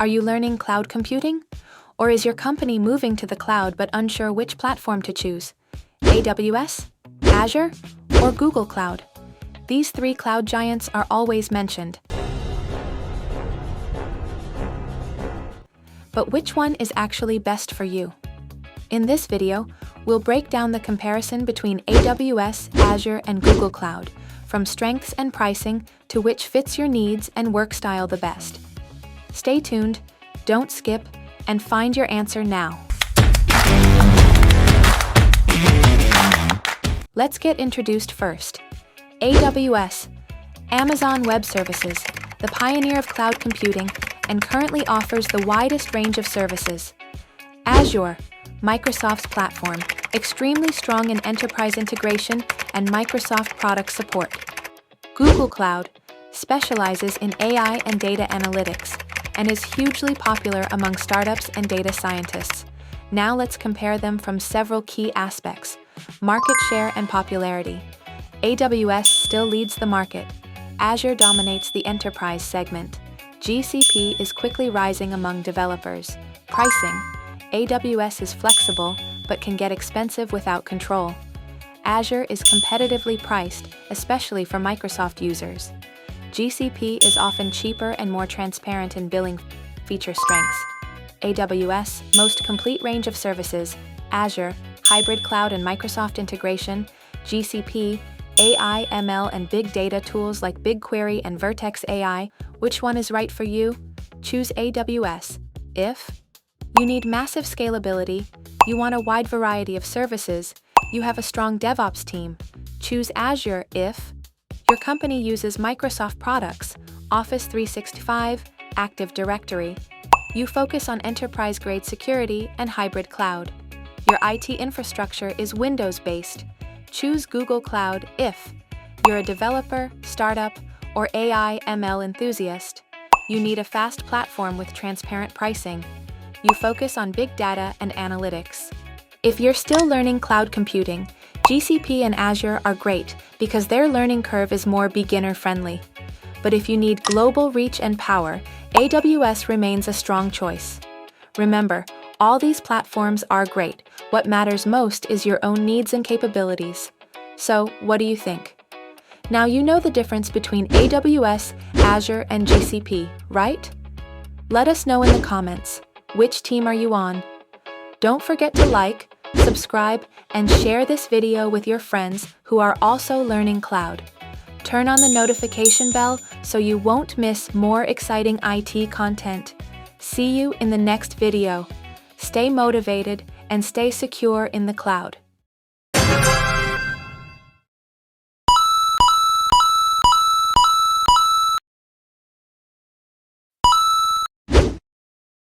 Are you learning cloud computing? Or is your company moving to the cloud but unsure which platform to choose? AWS, Azure, or Google Cloud? These three cloud giants are always mentioned. But which one is actually best for you? In this video, we'll break down the comparison between AWS, Azure, and Google Cloud, from strengths and pricing to which fits your needs and work style the best. Stay tuned, don't skip, and find your answer now. Let's get introduced first. AWS, Amazon Web Services, the pioneer of cloud computing, and currently offers the widest range of services. Azure, Microsoft's platform, extremely strong in enterprise integration and Microsoft product support. Google Cloud specializes in AI and data analytics and is hugely popular among startups and data scientists. Now let's compare them from several key aspects: market share and popularity. AWS still leads the market. Azure dominates the enterprise segment. GCP is quickly rising among developers. Pricing: AWS is flexible but can get expensive without control. Azure is competitively priced, especially for Microsoft users. GCP is often cheaper and more transparent in billing feature strengths. AWS, most complete range of services. Azure, hybrid cloud and Microsoft integration. GCP, AI, ML, and big data tools like BigQuery and Vertex AI. Which one is right for you? Choose AWS. If you need massive scalability, you want a wide variety of services, you have a strong DevOps team, choose Azure. If your company uses Microsoft products, Office 365, Active Directory, you focus on enterprise-grade security and hybrid cloud. Your IT infrastructure is Windows-based, choose Google Cloud. If you're a developer, startup, or AI ML enthusiast, you need a fast platform with transparent pricing. You focus on big data and analytics. If you're still learning cloud computing, GCP and Azure are great because their learning curve is more beginner-friendly. But if you need global reach and power, AWS remains a strong choice. Remember, all these platforms are great. What matters most is your own needs and capabilities. So, what do you think? Now you know the difference between AWS, Azure, and GCP, right? Let us know in the comments. Which team are you on? Don't forget to like, subscribe, and share this video with your friends who are also learning cloud. Turn on the notification bell so you won't miss more exciting IT content. See you in the next video. Stay motivated and stay secure in the cloud.